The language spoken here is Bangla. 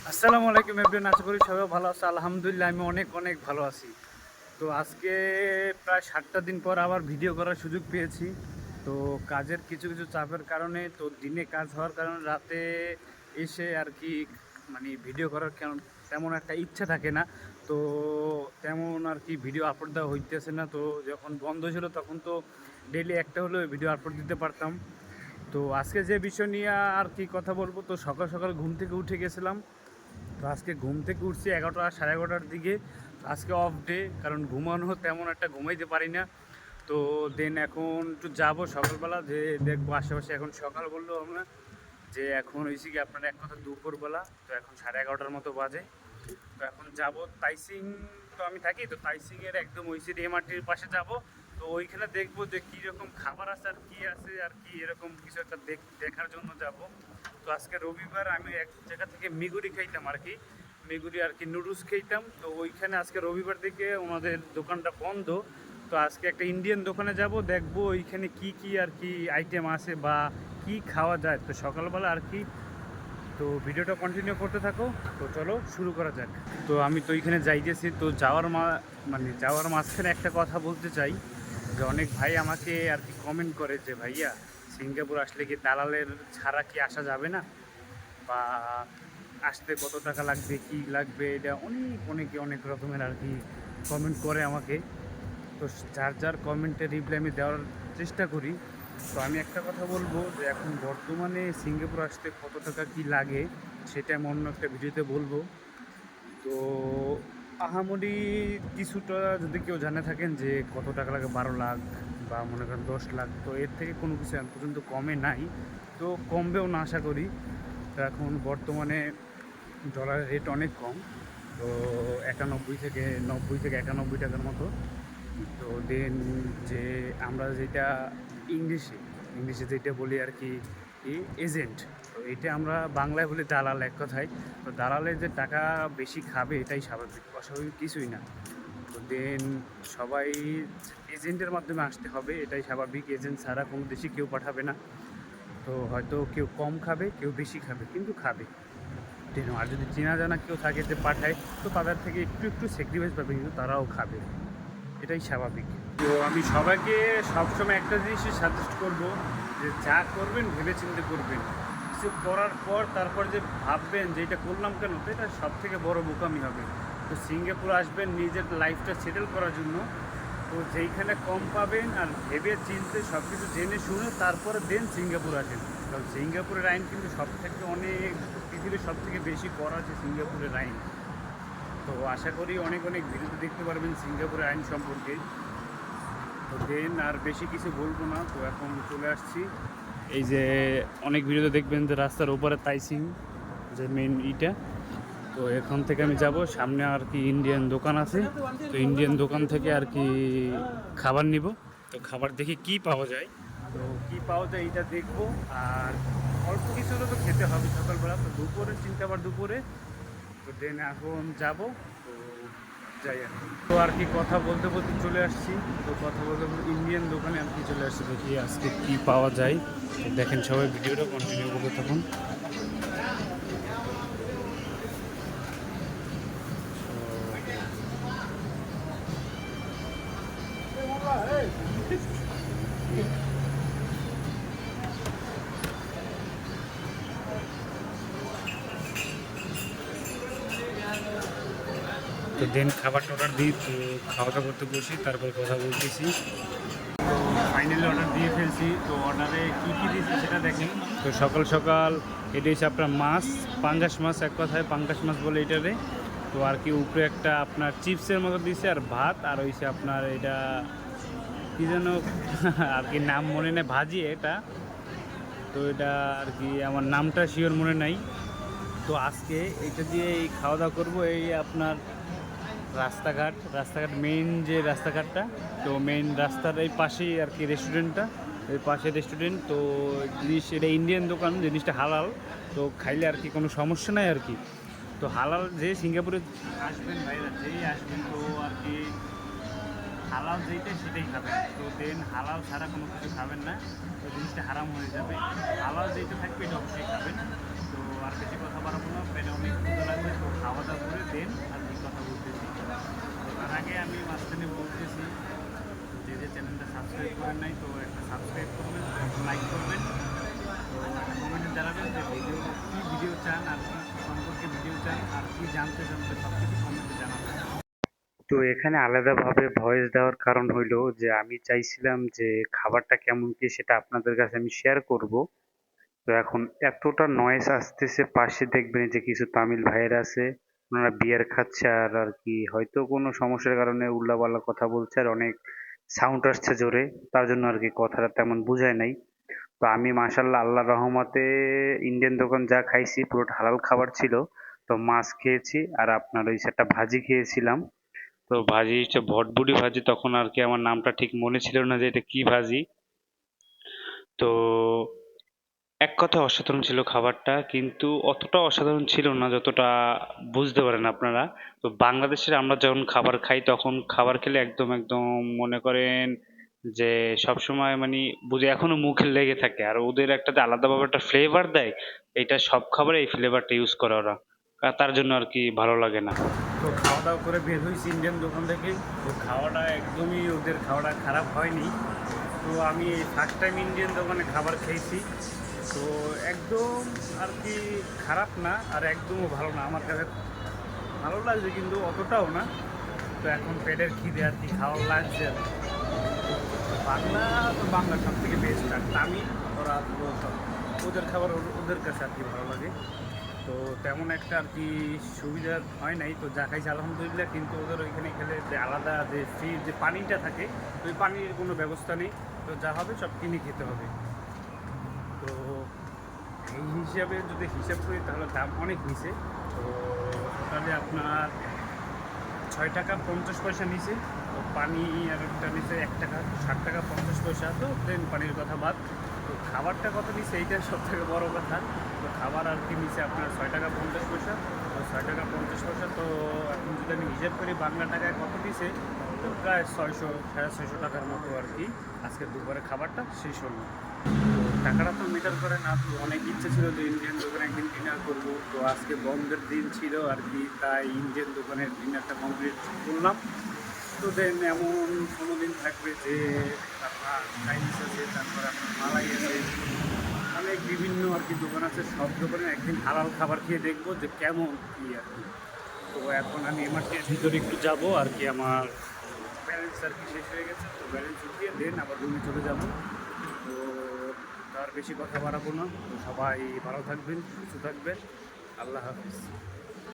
আসসালামু আলাইকুম এভরিওয়ান, আশা করি সবাই ভালো আছে। আলহামদুলিল্লাহ আমি অনেক অনেক ভালো আছি। তো আজকে প্রায় 7টা দিন পর আবার ভিডিও করার সুযোগ পেয়েছি। তো কাজের কিছু কিছু চাপের কারণে, তো দিনে কাজ হওয়ার কারণে রাতে এসে আর কি মানে ভিডিও করার তেমন একটা ইচ্ছা থাকে না। তো তেমন আর কি ভিডিও আপলোড দেওয়া হইতেছে না। তো যখন বন্ধ ছিল তখন তো ডেইলি একটা হলেও ভিডিও আপলোড দিতে পারতাম। তো আজকে যে বিষয় নিয়ে আর কি কথা বলবো, তো সকাল সকাল ঘুম থেকে উঠে গেছিলাম। তো আজকে ঘুম থেকে উঠছি 11টা 11:30টার দিকে। আজকে অফ ডে, কারণ ঘুমানো তেমন একটা ঘুমাইতে পারি না। তো দেন এখন একটু যাবো সকালবেলা, যে দেখবো আশেপাশে। এখন সকাল বললেও আমরা যে এখন হয়েছি কি আপনার এক কথা দুপুরবেলা, তো এখন 11:30টার মতো বাজে। তো এখন যাব তাইসিং। তো আমি থাকি তো তাইসিংয়ের একদম ওইসিডি এমআরটির পাশে যাব। তো ওইখানে দেখবো যে কীরকম খাবার আছে আর কি আছে আর কি, এরকম কিছু একটা দেখার জন্য যাব। তো আজকে রবিবার, আমি এক জায়গা থেকে মিগুরি খাইতাম আর কি, মিগুরি আর কি নুডলস খাইতাম। তো ওইখানে আজকে রবিবার দিকে ওনাদের দোকানটা বন্ধ। তো আজকে একটা ইন্ডিয়ান দোকানে যাব, দেখবো ওইখানে কি কি আর কি আইটেম আছে বা কি খাওয়া যায়। তো সকালবেলা আর কি। তো ভিডিওটা কন্টিনিউ করতে থাকো। তো চলো শুরু করা যাক। তো আমি তো এইখানে যাইতেছি। তো যাওয়ার মাঝখানে একটা কথা বলতে চাই, যে অনেক ভাই আমাকে আর কি কমেন্ট করে যে ভাইয়া, সিঙ্গাপুর আসলে কি দালালের ছাড়া কি আসা যাবে না, বা আসতে কত টাকা লাগবে কি লাগবে, এটা অনেকে অনেক রকমের আর কি কমেন্ট করে আমাকে। তো যার যার কমেন্টের রিপ্লাই আমি দেওয়ার চেষ্টা করি। তো আমি একটা কথা বলবো, যে এখন বর্তমানে সিঙ্গাপুর আসতে কত টাকা কি লাগে সেটা আমি অন্য একটা ভিডিওতে বলবো। তো আহামরি কিছুটা যদি কেউ জানে থাকেন যে কত টাকা লাগে, 12 লাখ বা মনে করেন 10 লাখ, তো এর থেকে কোনো কিছু এখন পর্যন্ত কমে নাই। তো কমবেও না আশা করি। তো এখন বর্তমানে ডলারের রেট অনেক কম। তো 90 থেকে 91 টাকার মতো। তো দেন যে আমরা যেটা ইংলিশে ইংলিশে যেটা বলি আর কি এজেন্ট, তো এটা আমরা বাংলায় বলি দালাল এক কথায়। তো দালালের যে টাকা বেশি খাবে এটাই স্বাভাবিক, অস্বাভাবিক কিছুই না। তো দেন সবাই এজেন্টের মাধ্যমে আসতে হবে, এটাই স্বাভাবিক। এজেন্ট ছাড়া কোনো দেশে কেউ পাঠাবে না। তো হয়তো কেউ কম খাবে, কেউ বেশি খাবে, কিন্তু খাবে। দেন আর যদি চেনা জানা কেউ থাকে যে পাঠায়, তো তাদের থেকে একটু একটু স্যাক্রিফাইস পাবে, কিন্তু তারাও খাবে, এটাই স্বাভাবিক। তো আমি সবাইকে সবসময় একটা জিনিসই সাজেস্ট করব, যে যা করবেন ভেবেচিন্তে করবেন। কিছু করার পর তারপর যে ভাববেন যে এটা করলাম কেন, তো এটা সব থেকে বড় বোকামি হবে। তো সিঙ্গাপুর আসবেন নিজের লাইফটা সেটেল করার জন্য। তো যেইখানে কম পাবেন আর ভেবে চিনতে সব কিছু জেনে শুনে তারপরে দেন সিঙ্গাপুর আসেন। কারণ সিঙ্গাপুরের আইন কিন্তু সব থেকে অনেক, পৃথিবীর সব থেকে বেশি করা আছে সিঙ্গাপুরের আইন। তো আশা করি অনেক অনেক ভিডিওতে দেখতে পারবেন সিঙ্গাপুরের আইন সম্পর্কে। তো দেন আর বেশি কিছু বলবো না। তো এখন চলে আসছি, এই যে অনেক ভিডিওতে দেখবেন যে রাস্তার ওপরে তাইসিং যে মেন ইটা। তো এখান থেকে আমি যাব সামনে আর কি ইন্ডিয়ান দোকান আছে। তো ইন্ডিয়ান দোকান থেকে আর কি খাবার নিব। তো খাবার দেখি কি পাওয়া যায়। তো কি পাওয়া যায় এটা দেখবো। আর অল্প কিছু তো খেতে হবে সকালবেলা। তো দুপুরে চিন্তা, আবার দুপুরে। তো দেন এখন যাব। তো যাই আর কি। তো আর কি কথা বলতে বলতে চলে আসছি। তো কথা বলতে বলতে ইন্ডিয়ান দোকানে আর কি চলে আসছি, দেখি আজকে কি পাওয়া যায়। তো দেখেন সবাই ভিডিওটা কন্টিনিউ করতে থাকুন। তো দেন খাবারটা অর্ডার দিই। তো খাওয়া দাওয়া করতে বসি, তারপর কথা বলতেছি। ফাইনালি অর্ডার দিয়ে ফেলছি। তো অর্ডারে কী কী দিয়েছি সেটা দেখেন। তো সকাল সকাল এটা হচ্ছে আপনার মাছ, পাঙ্গাস মাছ, এক কথায় পাঙ্গাস মাছ বলে এটারে। তো আর কি উপরে একটা আপনার চিপসের মতো দিয়েছে, আর ভাত, আর হয়েছে আপনার এটা কী যেন আর কি নাম মনে নেই, ভাজি এটা। তো এটা আর কি আমার নামটা শিওর মনে নাই। তো আজকে এটা দিয়ে এই খাওয়া দাওয়া করবো। এই আপনার রাস্তাঘাট মেইন যে রাস্তাঘাটটা, তো মেইন রাস্তার এই পাশেই আর কি রেস্টুরেন্টটা, এই পাশে রেস্টুরেন্ট। তো জিনিস এটা ইন্ডিয়ান দোকান, জিনিসটা হালাল। তো খাইলে আর কি কোনো সমস্যা নাই আর কি। তো হালাল, যে সিঙ্গাপুরে আসবেন ভাইরা, যেই আসবেন তো আর কি হালাল যেইটা সেটাই খাবেন। তো দেন হালাল ছাড়া কোনো কিছু খাবেন না, তো জিনিসটা হারাম হয়ে যাবে। হালাল যেইটা থাকবে এটা অবশ্যই খাবেন। তো আর বেশি কথা বাড়াবো না, পেটে অনেক ক্ষুধা লাগবে। সাবস্ক্রাইব করেন নাই, তো একটা সাবস্ক্রাইব করবেন, লাইক করবেন, তো কমেন্টে জানাবেন যে কী ভিডিও চান আর কী সম্পর্কে ভিডিও চান আর কী জানতে সব কিছু কমেন্টে জানাবেন। তো এখানে আলাদাভাবে ভয়েস দেওয়ার কারণ হইলো যে আমি চাইছিলাম যে খাবারটা কেমন কি সেটা আপনাদের কাছে আমি শেয়ার করব। তো এখন এতটা নয়েজ আসতেছে, পাশে দেখবেন যে কিছু তামিল ভাইয়েরা আছে, ওনারা বিয়ার খাচ্ছে আর আর কি হয়তো কোনো সমস্যার কারণে উল্লাপাল্লা কথা বলছে আর অনেক সাউন্ড আসছে জোরে, তার জন্য আর কি কথাটা তেমন বোঝায় নাই। তো আমি মাশাল্লাহ আল্লাহর রহমতে ইন্ডিয়ান দোকান যা খাইছি পুরোটা হালাল খাবার ছিল। তো মাছ খেয়েছি আর আপনার ওই সেটা ভাজি খেয়েছিলাম। তো ভাজি হচ্ছে ভটভুটি ভাজি, তখন আর কি আমার নামটা ঠিক মনে ছিল না যে এটা কি ভাজি। তো এক কথায় অসাধারণ ছিল খাবারটা, কিন্তু অতটা অসাধারণ ছিল না যতটা বুঝতে পারেন আপনারা। তো বাংলাদেশের আমরা যখন খাবার খাই তখন খাবার খেলে একদম একদম মনে করেন যে সবসময় মানে বুঝে এখনো মুখে লেগে থাকে, আর ওদের একটা যে আলাদাভাবে একটা ফ্লেভার দেয়, এটা সব খাবারে এই ফ্লেভারটা ইউজ করে ওরা, তার জন্য আর কি ভালো লাগে না। তো খাওয়া দাওয়া করে বের হয়েছি ইন্ডিয়ান দোকান থেকে। তো খাওয়াটা একদমই ওদের খাওয়াটা খারাপ হয়নি। তো আমি ফার্স্ট টাইম ইন্ডিয়ান দোকানে খাবার খেয়েছি। তো একদম আর কি খারাপ না আর একদমও ভালো না, আমার কাছে ভালো লাগছে কিন্তু অতটাও না। তো এখন পেটের খিদে আর কি খাওয়ার লাগছে আর কি। বাংলা, তো বাংলা সব থেকে বেস্ট, আর তামিল ওরা ওদের খাবার ওদের কাছে আর কি ভালো লাগে। তো তেমন একটা আর কি সুবিধা হয় নাই, তো যা খাইছি আলহামদুলিল্লাহ। কিন্তু ওদের ওইখানে খেলে যে আলাদা যে ফ্রি যে পানিটা থাকে, ওই পানির কোনো ব্যবস্থা নেই। তো যা হবে সব কিনে খেতে হবে। তো এই হিসাবে যদি হিসাব করি তাহলে দাম অনেক নিচে। তো টোটালি আপনার 6 টাকা 50 পয়সা নিচে। তো পানি আর একটা নিচে 1 টাকা, 60 টাকা 50 পয়সা। তো দেন পানির কথা বাদ, তো খাবারটা কত নিচে এইটা সব থেকে বড়ো কথা। তো খাবার আর কি নিচে আপনার 6 টাকা 50 পয়সা। তো 6 টাকা 50 পয়সা, তো এখন যদি আমি হিসাব করি বাংলা টাকায় কত নিচে, তো প্রায় 600 সাড়ে 600 টাকার মতো আর কি আজকে দুপুরে খাবারটা শেষ হলো। টাকাটা তো ম্যাটার করে না, তো অনেক ইচ্ছে ছিল যে ইন্ডিয়ান দোকানে একদিন ডিনার করবো। তো আজকে বন্ধের দিন ছিল আর কি, তাই ইন্ডিয়ান দোকানের ডিনারটা কমপ্লিট করলাম। তো দেন এমন কোনো দিন থাকবে যে আপনার চাইনিজ আছে, তারপরে আপনার মালাই আছে, অনেক বিভিন্ন আর কি দোকান আছে। সব দোকানে একদিন হালাল খাবার খেয়ে দেখবো যে কেমন কী আর কি। তো এখন আমি এমআরটির ভিতরে একটু যাব আর কি, আমার ব্যালেন্স আর কি শেষ হয়ে গেছে। তো ব্যালেন্স উঠিয়ে দেন আবার রুমে চলে যাব। তো আর বেশি কথা বাড়াবো না। তো সবাই ভালো থাকবেন, সুস্থ থাকবেন। আল্লাহ হাফিজ।